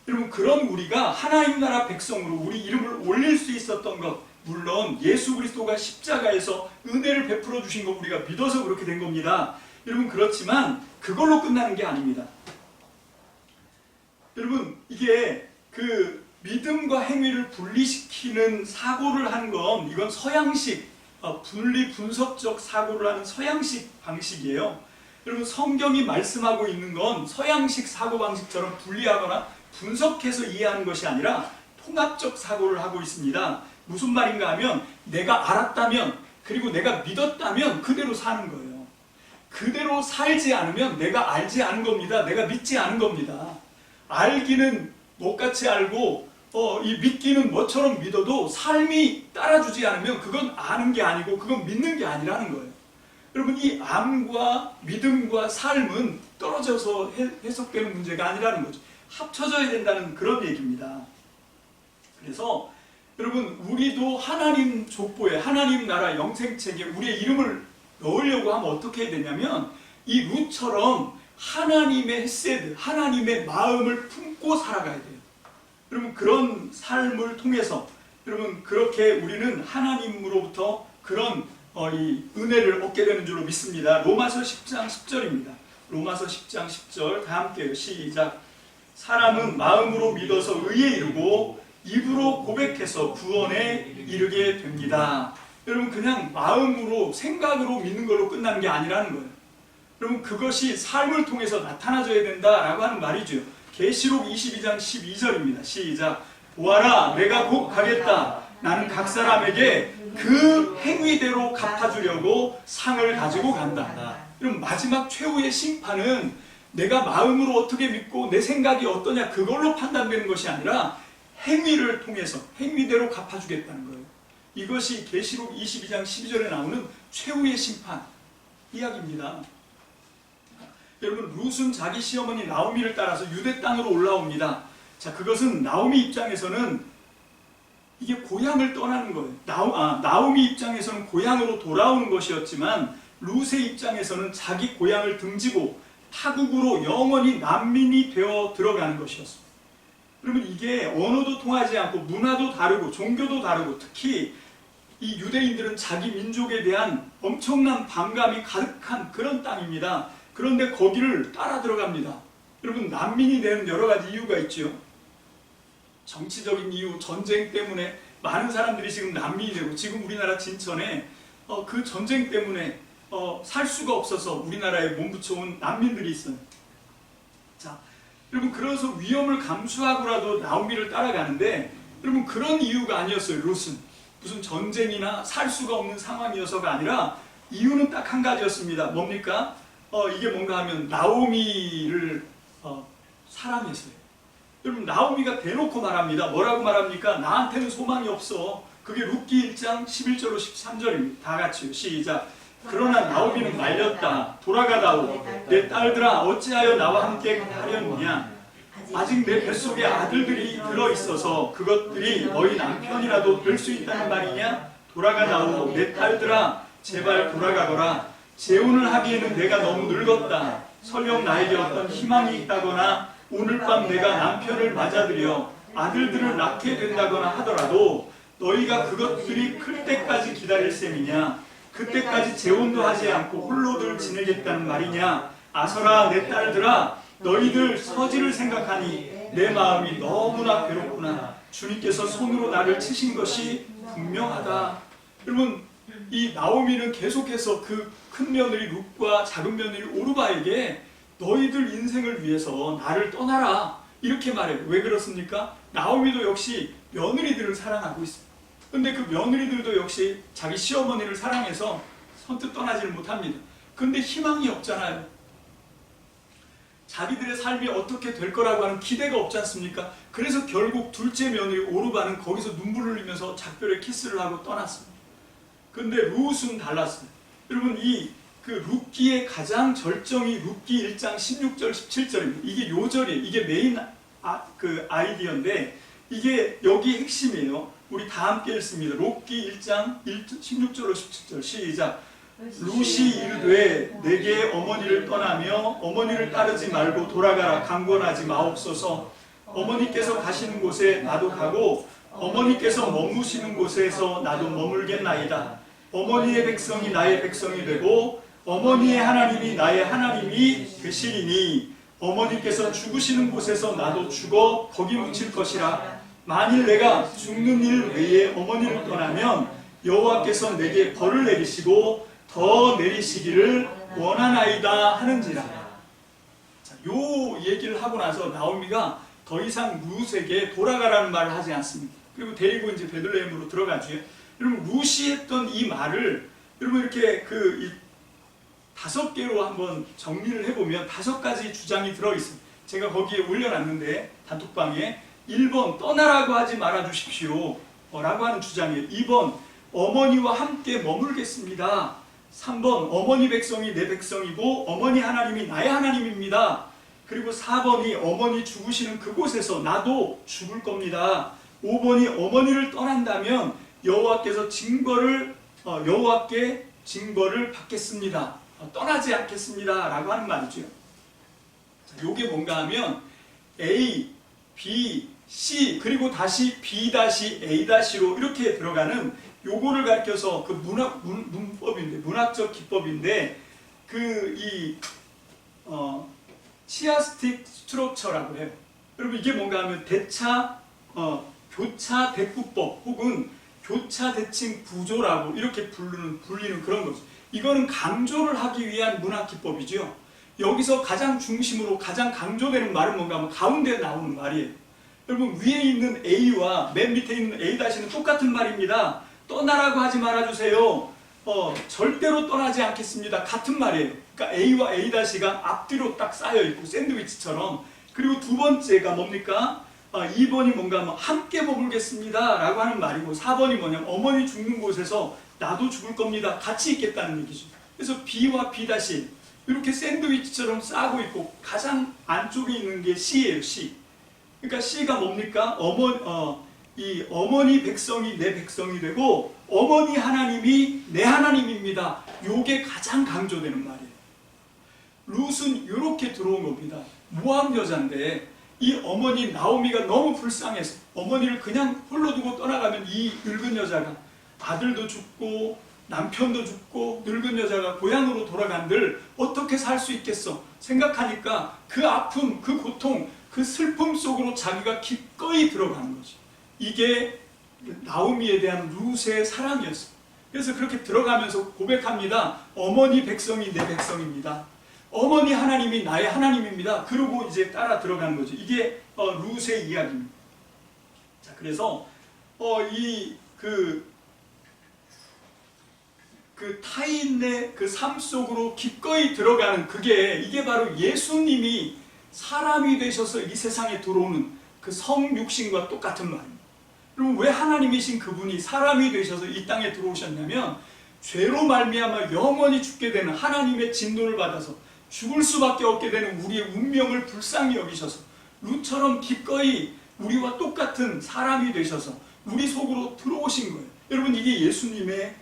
여러분, 그런 우리가 하나님 나라 백성으로 우리 이름을 올릴 수 있었던 것, 물론 예수 그리스도가 십자가에서 은혜를 베풀어 주신 거 우리가 믿어서 그렇게 된 겁니다. 여러분, 그렇지만 그걸로 끝나는 게 아닙니다. 여러분, 이게 그 믿음과 행위를 분리시키는 사고를 한 건 이건 서양식 분리 분석적 사고를 하는 서양식 방식이에요. 여러분, 성경이 말씀하고 있는 건 서양식 사고방식처럼 분리하거나 분석해서 이해하는 것이 아니라 통합적 사고를 하고 있습니다. 무슨 말인가 하면 내가 알았다면 그리고 내가 믿었다면 그대로 사는 거예요. 그대로 살지 않으면 내가 알지 않은 겁니다. 내가 믿지 않은 겁니다. 알기는 못같이 알고 이 믿기는 뭐처럼 믿어도 삶이 따라주지 않으면 그건 아는 게 아니고 그건 믿는 게 아니라는 거예요. 여러분, 이 암과 믿음과 삶은 떨어져서 해석되는 문제가 아니라는 거죠. 합쳐져야 된다는 그런 얘기입니다. 그래서 여러분, 우리도 하나님 족보에 하나님 나라 영생책에 우리의 이름을 넣으려고 하면 어떻게 해야 되냐면 이 룻처럼 하나님의 헤세드, 하나님의 마음을 품고 살아가야 돼요. 여러분, 그런 삶을 통해서 여러분 그렇게 우리는 하나님으로부터 그런 이 은혜를 얻게 되는 줄로 믿습니다. 로마서 10장 10절입니다. 로마서 10장 10절 다 함께요. 시작. 사람은 마음으로 믿어서 의에 이르고 입으로 고백해서 구원에 이르게 됩니다. 여러분, 그냥 마음으로 생각으로 믿는 걸로 끝나는 게 아니라는 거예요. 여러분, 그것이 삶을 통해서 나타나줘야 된다라고 하는 말이죠. 계시록 22장 12절입니다. 시작. 보아라, 내가 곧 가겠다. 나는 각 사람에게 그 행위대로 갚아주려고 상을 가지고 간다. 여러분, 마지막 최후의 심판은 내가 마음으로 어떻게 믿고 내 생각이 어떠냐 그걸로 판단되는 것이 아니라 행위를 통해서 행위대로 갚아주겠다는 거예요. 이것이 계시록 22장 12절에 나오는 최후의 심판 이야기입니다. 여러분, 룻은 자기 시어머니 나오미를 따라서 유대 땅으로 올라옵니다. 자, 그것은 나오미 입장에서는 이게 고향을 떠나는 거예요. 나오미 입장에서는 고향으로 돌아오는 것이었지만 룻의 입장에서는 자기 고향을 등지고 타국으로 영원히 난민이 되어 들어가는 것이었습니다. 그러면 이게 언어도 통하지 않고 문화도 다르고 종교도 다르고 특히 이 유대인들은 자기 민족에 대한 엄청난 반감이 가득한 그런 땅입니다. 그런데 거기를 따라 들어갑니다. 여러분, 난민이 되는 여러 가지 이유가 있죠. 정치적인 이유, 전쟁 때문에 많은 사람들이 지금 난민이 되고 지금 우리나라 진천에 그 전쟁 때문에 살 수가 없어서 우리나라에 몸붙여온 난민들이 있어요. 자, 여러분, 그래서 위험을 감수하고라도 나오미를 따라가는데 여러분, 그런 이유가 아니었어요. 룻은 무슨 전쟁이나 살 수가 없는 상황이어서가 아니라 이유는 딱 한 가지였습니다. 뭡니까? 이게 뭔가 하면 나오미를 사랑해서요. 여러분 나오미가 대놓고 말합니다. 뭐라고 말합니까? 나한테는 소망이 없어. 그게 룻기 1장 11절로 13절입니다. 다 같이요. 시작. 그러나 나오미는 말렸다. 돌아가다오. 내 딸들아 어찌하여 나와 함께 하려느냐. 아직 내 뱃속에 아들들이 들어있어서 그것들이 너희 남편이라도 될 수 있다는 말이냐? 돌아가다오. 내 딸들아 제발 돌아가거라. 재혼을 하기에는 내가 너무 늙었다. 설령 나에게 어떤 희망이 있다거나 오늘 밤 내가 남편을 맞아들여 아들들을 낳게 된다거나 하더라도 너희가 그것들이 클 때까지 기다릴 셈이냐? 그때까지 재혼도 하지 않고 홀로들 지내겠다는 말이냐? 아서라 내 딸들아 너희들 서지를 생각하니 내 마음이 너무나 괴롭구나. 주님께서 손으로 나를 치신 것이 분명하다. 여러분 이 나오미는 계속해서 그 큰 며느리 룻과 작은 며느리 오르바에게 너희들 인생을 위해서 나를 떠나라 이렇게 말해요. 왜 그렇습니까? 나오미도 역시 며느리들을 사랑하고 있습니다. 근데 그 며느리들도 역시 자기 시어머니를 사랑해서 선뜻 떠나지를 못합니다. 근데 희망이 없잖아요. 자기들의 삶이 어떻게 될 거라고 하는 기대가 없지 않습니까? 그래서 결국 둘째 며느리 오르바는 거기서 눈물을 흘리면서 작별의 키스를 하고 떠났습니다. 근데 룻은 달랐어요. 여러분 그 룻기의 가장 절정이 룻기 1장 16절 17절입니다. 이게 요절이에요. 이게 메인 아이디어인데 이게 여기 핵심이에요. 우리 다 함께 읽습니다. 룻기 1장 16절로 17절 시작. 룻이 이르되 내게 어머니를 떠나며 어머니를 따르지 말고 돌아가라 강권하지 마옵소서. 어머니께서 가시는 곳에 나도 가고 어머니께서 머무시는 곳에서 나도 머물겠나이다. 어머니의 백성이 나의 백성이 되고 어머니의 하나님이 나의 하나님이 되시리니 어머니께서 죽으시는 곳에서 나도 죽어 거기 묻힐 것이라. 만일 내가 죽는 일 외에 어머니를 떠나면 여호와께서 내게 벌을 내리시고 더 내리시기를 원하나이다 하는지라. 자, 요 얘기를 하고 나서 나오미가 더 이상 룻에게 돌아가라는 말을 하지 않습니다. 그리고 데리고 이제 베들레헴으로 들어가죠. 여러분 룻이 했던 이 말을 여러분 이렇게 이 5개로 한번 정리를 해보면 5가지 주장이 들어있습니다. 제가 거기에 올려놨는데 단톡방에 1번 떠나라고 하지 말아주십시오 라고 하는 주장이에요. 2번 어머니와 함께 머물겠습니다. 3번 어머니 백성이 내 백성이고 어머니 하나님이 나의 하나님입니다. 그리고 4번이 어머니 죽으시는 그곳에서 나도 죽을 겁니다. 5번이 어머니를 떠난다면 여호와께 징벌을 받겠습니다. 떠나지 않겠습니다 라고 하는 말이죠. 자, 요게 뭔가 하면 A, B, C 그리고 다시 B-A-로 이렇게 들어가는 요거를 가리켜서 그 문학적 기법인데 치아스틱 스트럭처라고 해요. 여러분 이게 뭔가 하면 교차 대꾸법 혹은 교차 대칭 구조라고 이렇게 불리는 그런 거죠. 이거는 강조를 하기 위한 문학 기법이죠. 여기서 가장 중심으로 가장 강조되는 말은 뭔가 하면 가운데 나오는 말이에요. 여러분 위에 있는 A와 맨 밑에 있는 A-는 똑같은 말입니다. 떠나라고 하지 말아주세요. 절대로 떠나지 않겠습니다. 같은 말이에요. 그러니까 A와 A-가 앞뒤로 딱 쌓여있고 샌드위치처럼. 그리고 두 번째가 뭡니까? 2번이 뭔가 함께 머물겠습니다 라고 하는 말이고 4번이 뭐냐면 어머니 죽는 곳에서 나도 죽을 겁니다. 같이 있겠다는 얘기죠. 그래서 B와 B- 이렇게 샌드위치처럼 싸고 있고 가장 안쪽에 있는 게 C예요. C. 그러니까 C가 뭡니까? 이 어머니 백성이 내 백성이 되고 어머니 하나님이 내 하나님입니다. 요게 가장 강조되는 말이에요. 룻은 이렇게 들어온 겁니다. 모함 여자인데 이 어머니 나오미가 너무 불쌍해서 어머니를 그냥 홀로 두고 떠나가면 이 늙은 여자가 아들도 죽고 남편도 죽고 늙은 여자가 고향으로 돌아간들 어떻게 살 수 있겠어 생각하니까 그 아픔, 그 고통, 그 슬픔 속으로 자기가 기꺼이 들어가는 거죠. 이게 나오미에 대한 룻의 사랑이었어요. 그래서 그렇게 들어가면서 고백합니다. 어머니 백성이 내 백성입니다. 어머니 하나님이 나의 하나님입니다. 그러고 이제 따라 들어가는 거죠. 이게 룻의 이야기입니다. 자, 그래서 그 타인의 그 삶 속으로 기꺼이 들어가는 이게 바로 예수님이 사람이 되셔서 이 세상에 들어오는 그 성육신과 똑같은 말입니다. 그럼 왜 하나님이신 그분이 사람이 되셔서 이 땅에 들어오셨냐면 죄로 말미암아 영원히 죽게 되는 하나님의 진노를 받아서 죽을 수밖에 없게 되는 우리의 운명을 불쌍히 여기셔서 루처럼 기꺼이 우리와 똑같은 사람이 되셔서 우리 속으로 들어오신 거예요. 여러분, 이게 예수님의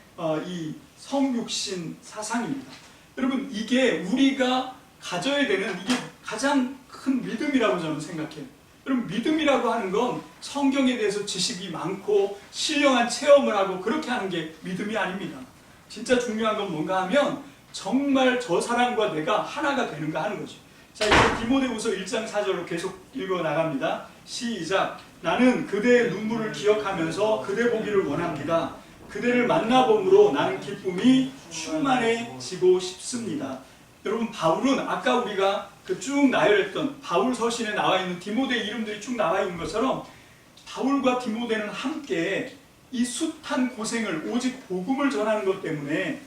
이 성육신 사상입니다. 여러분, 이게 우리가 가져야 되는 이게 가장 큰 믿음이라고 저는 생각해요. 여러분, 믿음이라고 하는 건 성경에 대해서 지식이 많고 신령한 체험을 하고 그렇게 하는 게 믿음이 아닙니다. 진짜 중요한 건 뭔가 하면 정말 저 사람과 내가 하나가 되는가 하는 거죠. 자, 이제 디모데후서 1장 4절로 계속 읽어 나갑니다. 시작. 나는 그대의 눈물을 기억하면서 그대 보기를 원합니다. 그대를 만나봄으로 나는 기쁨이 충만해지고 싶습니다. 여러분, 바울은 아까 우리가 그 쭉 나열했던 바울 서신에 나와 있는 디모데 이름들이 쭉 나와 있는 것처럼 바울과 디모데는 함께 이 숱한 고생을 오직 복음을 전하는 것 때문에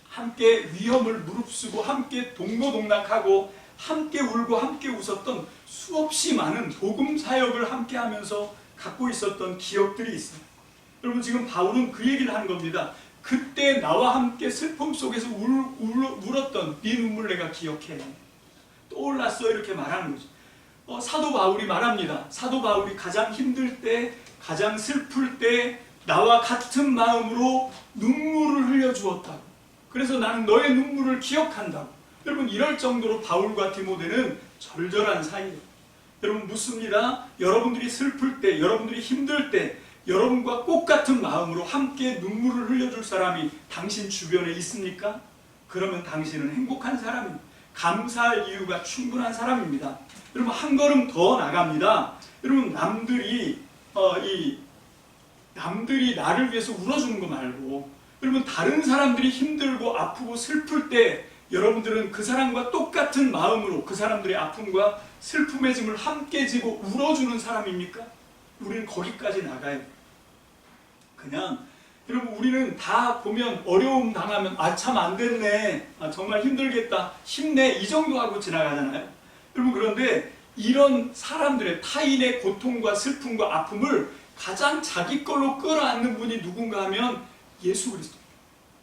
함께 위험을 무릅쓰고 함께 동고동락하고 함께 울고 함께 웃었던 수없이 많은 복음 사역을 함께 하면서 갖고 있었던 기억들이 있어요. 여러분, 지금 바울은 그 얘기를 하는 겁니다. 그때 나와 함께 슬픔 속에서 울었던 네 눈물 내가 기억해. 떠올랐어. 이렇게 말하는 거죠. 사도 바울이 말합니다. 사도 바울이 가장 힘들 때, 가장 슬플 때 나와 같은 마음으로 눈물을 흘려주었다고. 그래서 나는 너의 눈물을 기억한다고. 여러분, 이럴 정도로 바울과 디모데는 절절한 사이예요. 여러분, 묻습니다. 여러분들이 슬플 때, 여러분들이 힘들 때 여러분과 똑같은 마음으로 함께 눈물을 흘려줄 사람이 당신 주변에 있습니까? 그러면 당신은 행복한 사람입니다. 감사할 이유가 충분한 사람입니다. 여러분, 한 걸음 더 나갑니다. 여러분, 남들이 나를 위해서 울어주는 거 말고, 여러분, 다른 사람들이 힘들고 아프고 슬플 때 여러분들은 그 사람과 똑같은 마음으로 그 사람들의 아픔과 슬픔의 짐을 함께 지고 울어주는 사람입니까? 우리는 거기까지 나가야 돼요. 그냥 여러분, 우리는 다 보면 어려움 당하면 참 안 됐네, 정말 힘들겠다, 힘내, 이 정도 하고 지나가잖아요. 여러분, 그런데 이런 사람들의 타인의 고통과 슬픔과 아픔을 가장 자기 걸로 끌어안는 분이 누군가 하면 예수 그리스도입니다.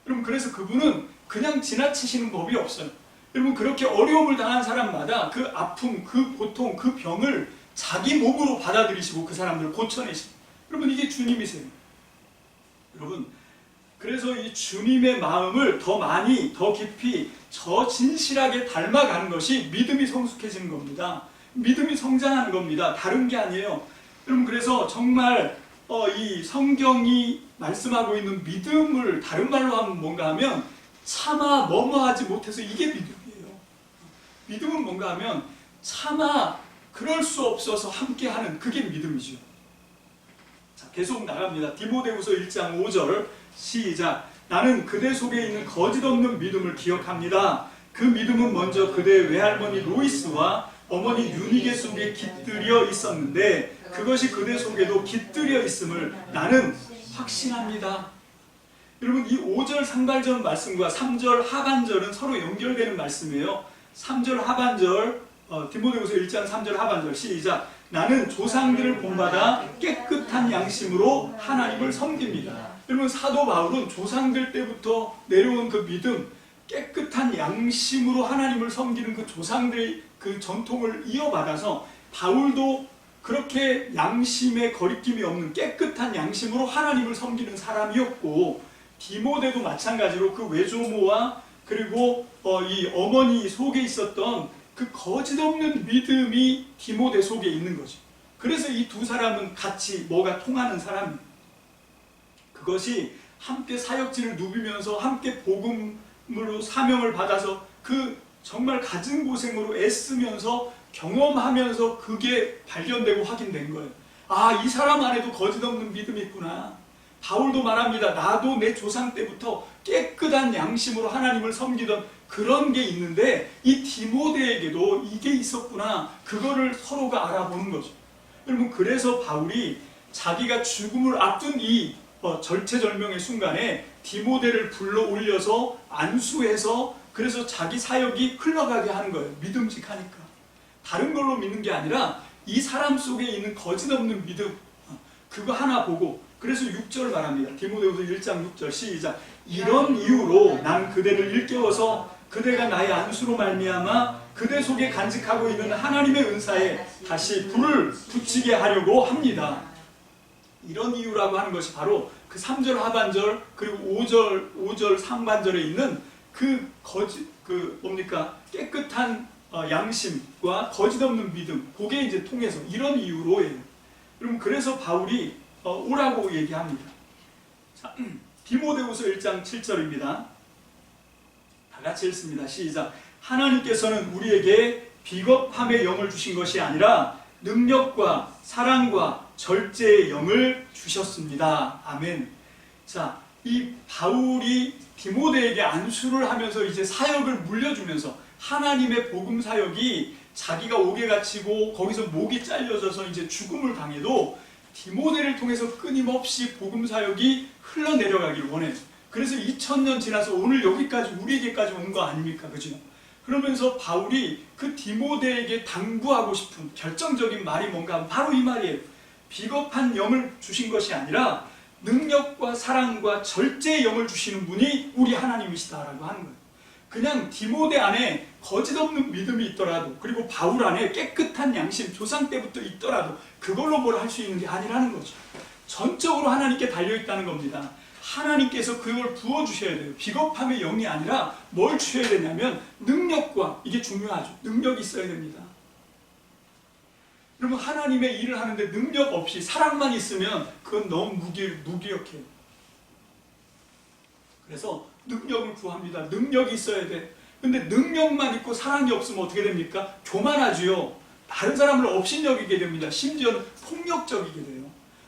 여러분, 그래서 그분은 그냥 지나치시는 법이 없어요. 여러분, 그렇게 어려움을 당한 사람마다 그 아픔, 그 고통, 그 병을 자기 몸으로 받아들이시고 그 사람들을 고쳐내십니다. 여러분, 이게 주님이세요. 여러분, 그래서 이 주님의 마음을 더 많이, 더 깊이, 더 진실하게 닮아가는 것이 믿음이 성숙해지는 겁니다. 믿음이 성장하는 겁니다. 다른 게 아니에요. 여러분, 그래서 정말 이 성경이 말씀하고 있는 믿음을 다른 말로 하면 뭔가 하면 차마 뭐뭐하지 못해서 이게 믿음이에요. 믿음은 뭔가 하면 차마 그럴 수 없어서 함께하는 그게 믿음이죠. 자, 계속 나갑니다. 디모데후서 1장 5절 시작. 나는 그대 속에 있는 거짓 없는 믿음을 기억합니다. 그 믿음은 먼저 그대의 외할머니 로이스와 어머니 유니게 속에 깃들여 있었는데 그것이 그대 속에도 깃들여 있음을 나는 확신합니다. 여러분, 이 5절 상반절 말씀과 3절 하반절은 서로 연결되는 말씀이에요. 3절 하반절, 디모데후서 1장 3절 하반절 시작. 나는 조상들을 본받아 깨끗한 양심으로 하나님을 섬깁니다. 여러분, 사도 바울은 조상들 때부터 내려온 그 믿음, 깨끗한 양심으로 하나님을 섬기는 그 조상들의 그 전통을 이어받아서 바울도 그렇게 양심에 거리낌이 없는 깨끗한 양심으로 하나님을 섬기는 사람이었고, 디모데도 마찬가지로 그 외조모와 그리고 이 어머니 속에 있었던 그 거짓 없는 믿음이 디모데 속에 있는 거죠. 그래서 이 두 사람은 같이 뭐가 통하는 사람이에요. 그것이 함께 사역지를 누비면서 함께 복음으로 사명을 받아서 그 정말 갖은 고생으로 애쓰면서 경험하면서 그게 발견되고 확인된 거예요. 아, 이 사람 안에도 거짓 없는 믿음이 있구나. 바울도 말합니다. 나도 내 조상 때부터 깨끗한 양심으로 하나님을 섬기던 그런 게 있는데 이 디모데에게도 이게 있었구나. 그거를 서로가 알아보는 거죠. 여러분, 그래서 바울이 자기가 죽음을 앞둔 이 절체절명의 순간에 디모데를 불러 올려서 안수해서 그래서 자기 사역이 흘러가게 하는 거예요. 믿음직하니까. 다른 걸로 믿는 게 아니라 이 사람 속에 있는 거짓없는 믿음, 그거 하나 보고, 그래서 6절 말합니다. 디모데후서 1장 6절 시작. 이런 이유로 난 그대를 일깨워서 그대가 나의 안수로 말미암아 그대 속에 간직하고 있는 하나님의 은사에 다시 불을 붙이게 하려고 합니다. 이런 이유라고 하는 것이 바로 그 3절 하반절 그리고 5절 상반절에 있는 그 깨끗한 양심과 거짓없는 믿음, 그게 이제 통해서 이런 이유로예요. 여러분, 그래서 바울이 오라고 얘기합니다. 자, 디모데후서 1장 7절입니다. 다 같이 읽습니다. 시작. 하나님께서는 우리에게 비겁함의 영을 주신 것이 아니라 능력과 사랑과 절제의 영을 주셨습니다. 아멘. 자, 이 바울이 디모데에게 안수를 하면서 이제 사역을 물려주면서 하나님의 복음 사역이 자기가 옥에 갇히고 거기서 목이 잘려져서 이제 죽음을 당해도 디모데를 통해서 끊임없이 복음 사역이 흘러내려가기를 원해요. 그래서 2000년 지나서 오늘 여기까지 우리에게까지 온 거 아닙니까? 그죠? 그러면서 바울이 그 디모데에게 당부하고 싶은 결정적인 말이 뭔가 하면 바로 이 말이에요. 비겁한 영을 주신 것이 아니라 능력과 사랑과 절제의 영을 주시는 분이 우리 하나님이시다라고 하는 거예요. 그냥 디모데 안에 거짓없는 믿음이 있더라도, 그리고 바울 안에 깨끗한 양심, 조상 때부터 있더라도 그걸로 뭘 할 수 있는 게 아니라는 거죠. 전적으로 하나님께 달려있다는 겁니다. 하나님께서 그걸 부어주셔야 돼요. 비겁함의 영이 아니라 뭘 주셔야 되냐면 능력과, 이게 중요하죠. 능력이 있어야 됩니다. 여러분, 하나님의 일을 하는데 능력 없이 사랑만 있으면 그건 너무 무기력해요. 그래서 능력을 구합니다. 능력이 있어야 돼. 근데 능력만 있고 사랑이 없으면 어떻게 됩니까? 교만하지요. 다른 사람을 업신여기게 됩니다. 심지어는 폭력적이게 돼요.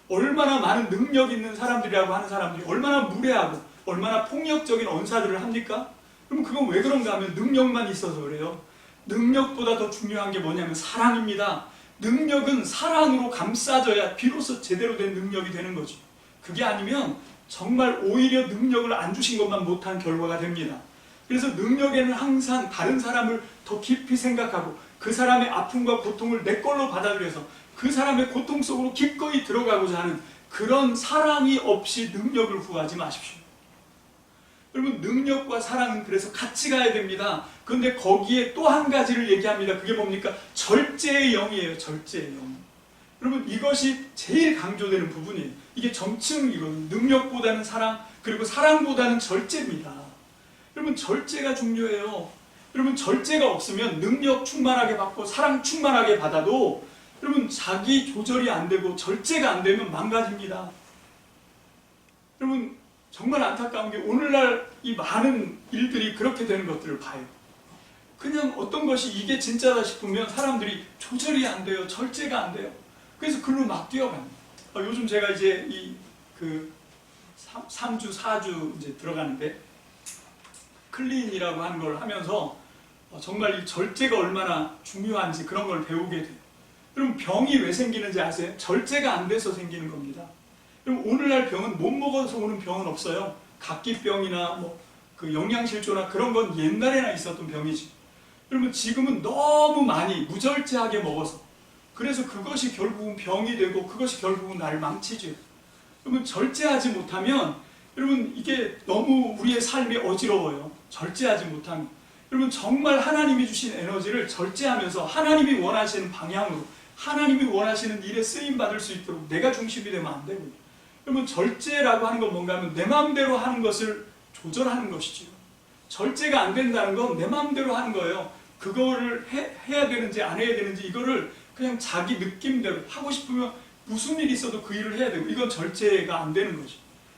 얼마나 많은 능력 있는 사람들이라고 하는 사람들이 얼마나 무례하고 얼마나 폭력적인 언사들을 합니까? 그럼 그건 왜 그런가 하면 능력만 있어서 그래요. 능력보다 더 중요한 게 뭐냐면 사랑입니다. 능력은 사랑으로 감싸져야 비로소 제대로 된 능력이 되는 거죠. 그게 아니면 정말 오히려 능력을 안 주신 것만 못한 결과가 됩니다. 그래서 능력에는 항상 다른 사람을 더 깊이 생각하고 그 사람의 아픔과 고통을 내 걸로 받아들여서 그 사람의 고통 속으로 기꺼이 들어가고자 하는 그런 사랑이 없이 능력을 구하지 마십시오. 여러분, 능력과 사랑은 그래서 같이 가야 됩니다. 그런데 거기에 또 한 가지를 얘기합니다. 그게 뭡니까? 절제의 영이에요. 절제의 영. 여러분, 이것이 제일 강조되는 부분이에요. 이게 정칭이거든요. 능력보다는 사랑, 그리고 사랑보다는 절제입니다. 여러분, 절제가 중요해요. 여러분, 절제가 없으면 능력 충만하게 받고 사랑 충만하게 받아도 여러분, 자기 조절이 안 되고 절제가 안 되면 망가집니다. 여러분, 정말 안타까운 게 오늘날 이 많은 일들이 그렇게 되는 것들을 봐요. 그냥 어떤 것이 이게 진짜다 싶으면 사람들이 조절이 안 돼요. 절제가 안 돼요. 그래서 글로 막 뛰어갑니다. 요즘 제가 이제 3주, 4주 이제 들어가는데 클린이라고 하는 걸 하면서 정말 이 절제가 얼마나 중요한지 그런 걸 배우게 돼요. 여러분, 병이 왜 생기는지 아세요? 절제가 안 돼서 생기는 겁니다. 여러분, 오늘날 병은 못 먹어서 오는 병은 없어요. 각기병이나 그 영양실조나 그런 건 옛날에나 있었던 병이지. 여러분, 지금은 너무 많이 무절제하게 먹어서 그래서 그것이 결국은 병이 되고 그것이 결국은 나를 망치죠. 여러분, 절제하지 못하면 여러분 이게 너무 우리의 삶이 어지러워요. 절제하지 못하면. 여러분, 정말 하나님이 주신 에너지를 절제하면서 하나님이 원하시는 방향으로 하나님이 원하시는 일에 쓰임받을 수 있도록 내가 중심이 되면 안 되고요. 여러분, 절제라고 하는 건 뭔가 하면 내 마음대로 하는 것을 조절하는 것이지요. 절제가 안 된다는 건 내 마음대로 하는 거예요. 그거를 해야 되는지 안 해야 되는지 이거를 그냥 자기 느낌대로 하고 싶으면 무슨 일이 있어도 그 일을 해야 되고, 이건 절제가 안 되는 거죠.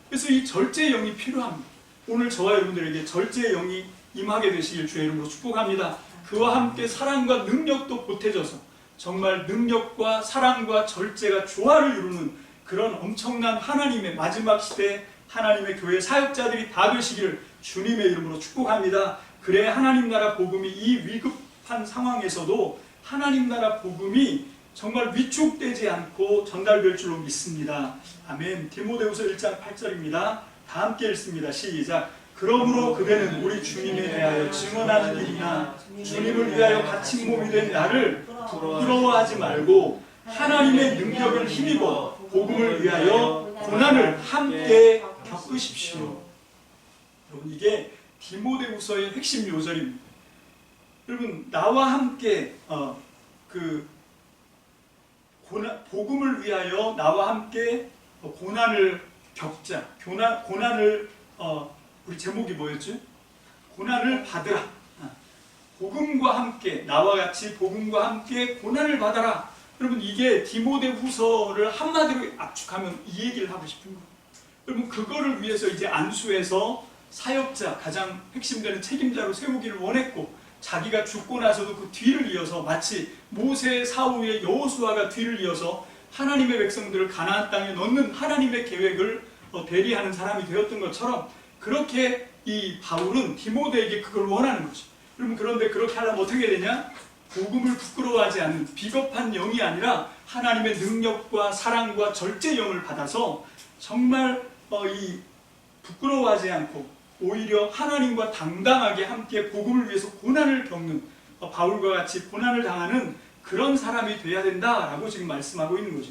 그래서 이 절제의 영이 필요합니다. 오늘 저와 여러분들에게 절제의 영이 임하게 되시길 주의 이름으로 축복합니다. 그와 함께 사랑과 능력도 보태져서 정말 능력과 사랑과 절제가 조화를 이루는 그런 엄청난 하나님의 마지막 시대 하나님의 교회 사역자들이 다 되시기를 주님의 이름으로 축복합니다. 그래 하나님 나라 복음이 이 위급한 상황에서도 하나님 나라 복음이 정말 위축되지 않고 전달될 줄로 믿습니다. 아멘. 디모데후서 1장 8절입니다. 다 함께 읽습니다. 시작. 그러므로 그대는 우리 주님에 대하여 증언하는 일이나 주님을 위하여 갇힌 몸이 된 나를 부러워하지 말고 하나님의 능력을 힘입어 복음을 위하여 고난을 함께 겪으십시오. 여러분, 이게 디모데후서의 핵심 요절입니다. 여러분, 나와 함께 복음을 위하여 나와 함께 고난을 겪자. 고난을 우리 제목이 뭐였죠? 고난을 받으라. 복음과 함께, 나와 같이 복음과 함께 고난을 받아라. 여러분, 이게 디모데후서를 한마디로 압축하면 이 얘기를 하고 싶은 거예요. 여러분, 그거를 위해서 이제 안수해서 사역자, 가장 핵심되는 책임자로 세우기를 원했고, 자기가 죽고 나서도 그 뒤를 이어서 마치 모세 사후의 여호수아가 뒤를 이어서 하나님의 백성들을 가나안 땅에 넣는 하나님의 계획을 대리하는 사람이 되었던 것처럼, 그렇게 이 바울은 디모데에게 그걸 원하는 거죠. 여러분, 그런데 그렇게 하려면 어떻게 되냐? 복음을 부끄러워하지 않는 비겁한 영이 아니라 하나님의 능력과 사랑과 절제 영을 받아서 정말 이 부끄러워하지 않고 오히려 하나님과 당당하게 함께 복음을 위해서 고난을 겪는, 바울과 같이 고난을 당하는 그런 사람이 돼야 된다라고 지금 말씀하고 있는 거죠.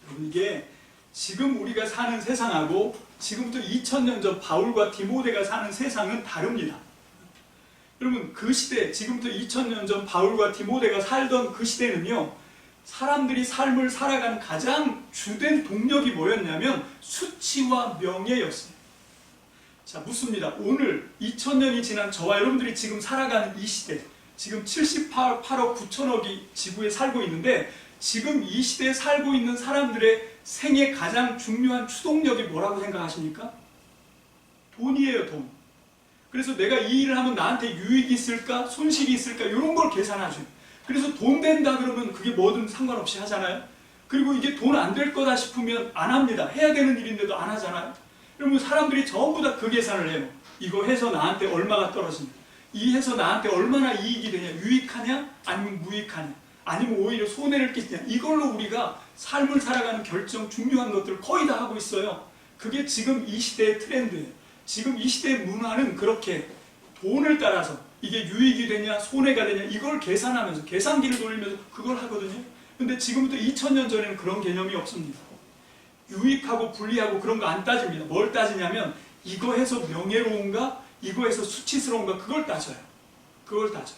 여러분, 이게 지금 우리가 사는 세상하고 지금부터 2000년 전 바울과 디모데가 사는 세상은 다릅니다. 여러분, 그 시대, 지금부터 2000년 전 바울과 디모데가 살던 그 시대는요, 사람들이 삶을 살아가는 가장 주된 동력이 뭐였냐면 수치와 명예였어요. 자, 묻습니다. 오늘 2000년이 지난 저와 여러분들이 지금 살아가는 이 시대, 지금 78억 9천억이 지구에 살고 있는데, 지금 이 시대에 살고 있는 사람들의 생애 가장 중요한 추동력이 뭐라고 생각하십니까? 돈이에요, 돈. 그래서 내가 이 일을 하면 나한테 유익이 있을까, 손실이 있을까, 이런 걸 계산하죠. 그래서 돈 된다 그러면 그게 뭐든 상관없이 하잖아요. 그리고 이게 돈 안 될 거다 싶으면 안 합니다. 해야 되는 일인데도 안 하잖아요. 여러분, 사람들이 전부 다 그 계산을 해요. 이거 해서 나한테 얼마가 떨어진다, 이 해서 나한테 얼마나 이익이 되냐, 유익하냐 아니면 무익하냐, 아니면 오히려 손해를 끼치냐, 이걸로 우리가 삶을 살아가는 결정, 중요한 것들을 거의 다 하고 있어요. 그게 지금 이 시대의 트렌드예요. 지금 이 시대의 문화는 그렇게 돈을 따라서 이게 유익이 되냐 손해가 되냐 이걸 계산하면서, 계산기를 돌리면서 그걸 하거든요. 근데 지금부터 2000년 전에는 그런 개념이 없습니다. 유익하고 불리하고 그런 거 안 따집니다. 뭘 따지냐면 이거 해서 명예로운가, 이거 해서 수치스러운가, 그걸 따져요. 그걸 따져요.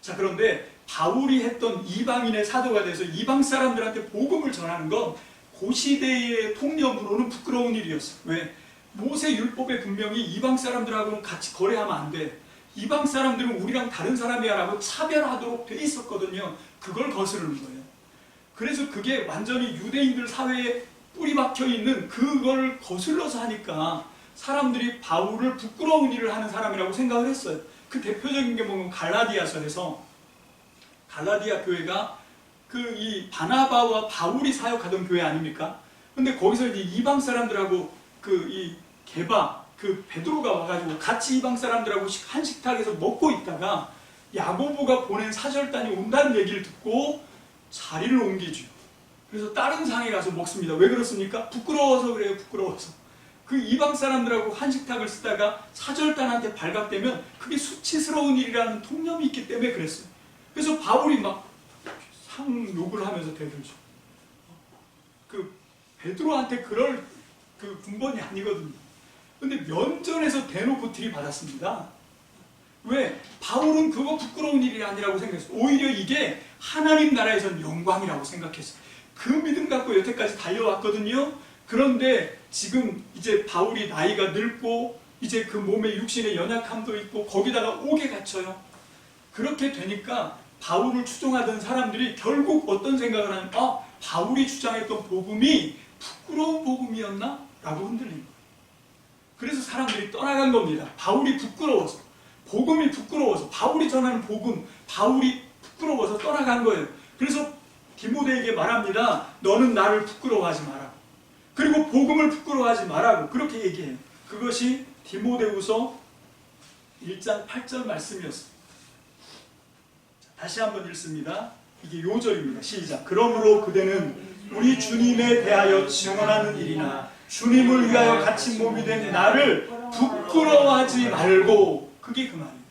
자, 그런데 바울이 했던 이방인의 사도가 돼서 이방 사람들한테 복음을 전하는 건 그 시대의 통념으로는 부끄러운 일이었어요. 왜? 모세 율법에 분명히 이방 사람들하고는 같이 거래하면 안 돼, 이방 사람들은 우리랑 다른 사람이야 라고 차별하도록 돼 있었거든요. 그걸 거스르는 거예요. 그래서 그게 완전히 유대인들 사회에 뿌리 박혀 있는 그걸 거슬러서 하니까 사람들이 바울을 부끄러운 일을 하는 사람이라고 생각을 했어요. 그 대표적인 게 뭐냐면 갈라디아서에서, 갈라디아 교회가 이 바나바와 바울이 사역하던 교회 아닙니까? 근데 거기서 이제 이방 사람들하고 이 게바, 베드로가 와가지고 같이 이방 사람들하고 한 식탁에서 먹고 있다가 야고보가 보낸 사절단이 온다는 얘기를 듣고 자리를 옮기죠. 그래서 다른 상에 가서 먹습니다. 왜 그렇습니까? 부끄러워서 그래요. 부끄러워서. 그 이방 사람들하고 한 식탁을 쓰다가 사절단한테 발각되면 그게 수치스러운 일이라는 통념이 있기 때문에 그랬어요. 그래서 바울이 막 상욕을 하면서 대들죠. 베드로한테 그럴 군번이 아니거든요. 근데 면전에서 대놓고 들이받았습니다. 왜? 바울은 그거 부끄러운 일이 아니라고 생각했어요. 오히려 이게 하나님 나라에선 영광이라고 생각했어요. 그 믿음 갖고 여태까지 달려왔거든요. 그런데 지금 이제 바울이 나이가 늙고 이제 그 몸에 육신의 연약함도 있고 거기다가 옥에 갇혀요. 그렇게 되니까 바울을 추종하던 사람들이 결국 어떤 생각을 하냐면 바울이 주장했던 복음이 부끄러운 복음이었나? 라고 흔들린 거예요. 그래서 사람들이 떠나간 겁니다. 바울이 부끄러워서, 복음이 부끄러워서, 바울이 전하는 복음, 바울이 부끄러워서 떠나간 거예요. 그래서 디모데에게 말합니다. 너는 나를 부끄러워하지 마라. 그리고 복음을 부끄러워하지 말라고 그렇게 얘기해요. 그것이 디모데후서 1장 8절 말씀이었습니다. 다시 한번 읽습니다. 이게 요절입니다. 시작. 그러므로 그대는 우리 주님에 대하여 증언하는 일이나 주님을 위하여 갇힌 몸이 된 나를 부끄러워하지 말고, 그게 그 말이에요.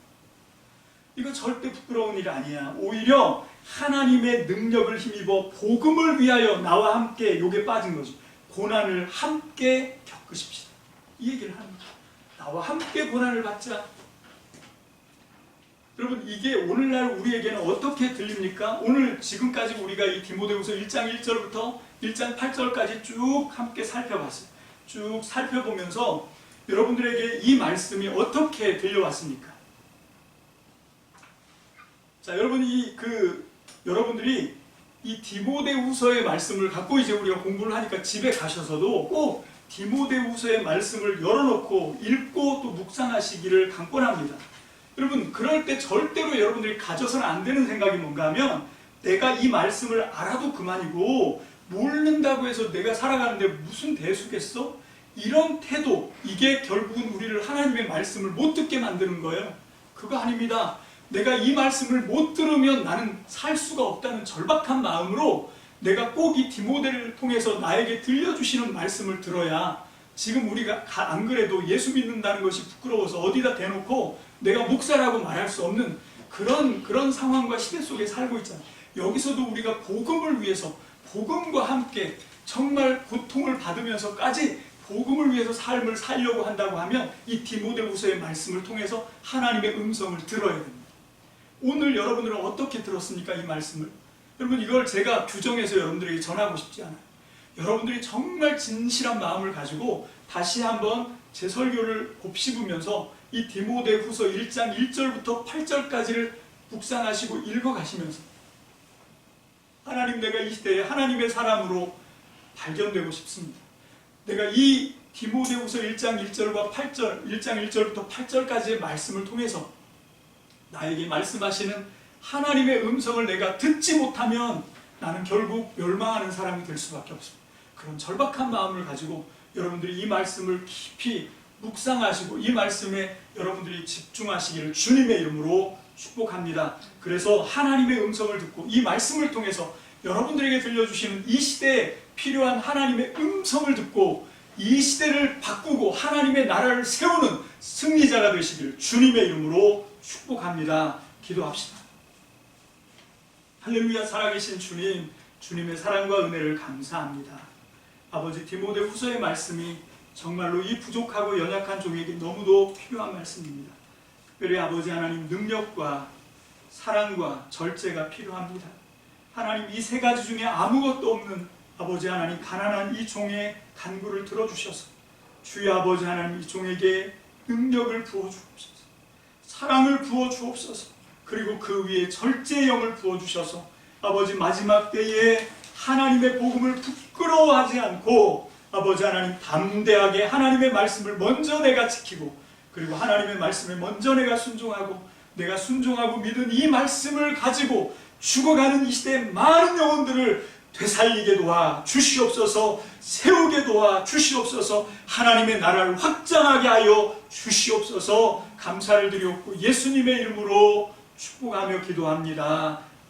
이거 절대 부끄러운 일이 아니야. 오히려 하나님의 능력을 힘입어 복음을 위하여 나와 함께, 요게 빠진 거죠. 고난을 함께 겪으십시다. 이 얘기를 합니다. 나와 함께 고난을 받자. 여러분, 이게 오늘날 우리에게는 어떻게 들립니까? 오늘 지금까지 우리가 이 디모데후서 1장 1절부터 1장 8절까지 쭉 함께 살펴봤어요. 쭉 살펴보면서 여러분들에게 이 말씀이 어떻게 들려왔습니까? 자, 여러분들이 이 디모데후서의 말씀을 갖고 이제 우리가 공부를 하니까 집에 가셔서도 꼭 디모데후서의 말씀을 열어놓고 읽고 또 묵상하시기를 강권합니다. 여러분, 그럴 때 절대로 여러분들이 가져서는 안 되는 생각이 뭔가 하면, 내가 이 말씀을 알아도 그만이고 모른다고 해서 내가 살아가는데 무슨 대수겠어? 이런 태도, 이게 결국은 우리를 하나님의 말씀을 못 듣게 만드는 거예요. 그거 아닙니다. 내가 이 말씀을 못 들으면 나는 살 수가 없다는 절박한 마음으로 내가 꼭 이 디모데를 통해서 나에게 들려주시는 말씀을 들어야, 지금 우리가 안 그래도 예수 믿는다는 것이 부끄러워서 어디다 대놓고 내가 목사라고 말할 수 없는 그런 상황과 시대 속에 살고 있잖아요. 여기서도 우리가 복음을 위해서, 복음과 함께 정말 고통을 받으면서까지 복음을 위해서 삶을 살려고 한다고 하면 이 디모데후서의 말씀을 통해서 하나님의 음성을 들어야 됩니다. 오늘 여러분들은 어떻게 들었습니까? 이 말씀을. 여러분, 이걸 제가 규정해서 여러분들에게 전하고 싶지 않아요. 여러분들이 정말 진실한 마음을 가지고 다시 한번 제 설교를 곱씹으면서 이 디모데후서 1장 1절부터 8절까지를 묵상하시고 읽어가시면서, 하나님, 내가 이 시대에 하나님의 사람으로 발견되고 싶습니다. 내가 이 디모데후서 1장 1절과 8절, 1장 1절부터 8절까지의 말씀을 통해서 나에게 말씀하시는 하나님의 음성을 내가 듣지 못하면 나는 결국 멸망하는 사람이 될 수밖에 없습니다. 그런 절박한 마음을 가지고 여러분들이 이 말씀을 깊이 묵상하시고 이 말씀에 여러분들이 집중하시기를 주님의 이름으로 축복합니다. 그래서 하나님의 음성을 듣고 이 말씀을 통해서 여러분들에게 들려주시는 이 시대에 필요한 하나님의 음성을 듣고 이 시대를 바꾸고 하나님의 나라를 세우는 승리자가 되시기를 주님의 이름으로 축복합니다. 기도합시다. 할렐루야. 살아계신 주님, 주님의 사랑과 은혜를 감사합니다. 아버지, 디모데후서의 말씀이 정말로 이 부족하고 연약한 종에게 너무도 필요한 말씀입니다. 특별히 아버지 하나님, 능력과 사랑과 절제가 필요합니다. 하나님, 이 세 가지 중에 아무것도 없는 아버지 하나님, 가난한 이 종의 간구를 들어주셔서 주여 아버지 하나님, 이 종에게 능력을 부어주옵소서, 사랑을 부어주옵소서, 그리고 그 위에 절제의 영을 부어주셔서 아버지, 마지막 때에 하나님의 복음을 부끄러워하지 않고 아버지 하나님, 담대하게 하나님의 말씀을 먼저 내가 지키고, 그리고 하나님의 말씀에 먼저 내가 순종하고, 내가 순종하고 믿은 이 말씀을 가지고 죽어가는 이 시대의 많은 영혼들을 되살리게 도와 주시옵소서, 세우게 도와 주시옵소서, 하나님의 나라를 확장하게 하여 주시옵소서. 감사를 드리옵고 예수님의 이름으로 축복하며 기도합니다.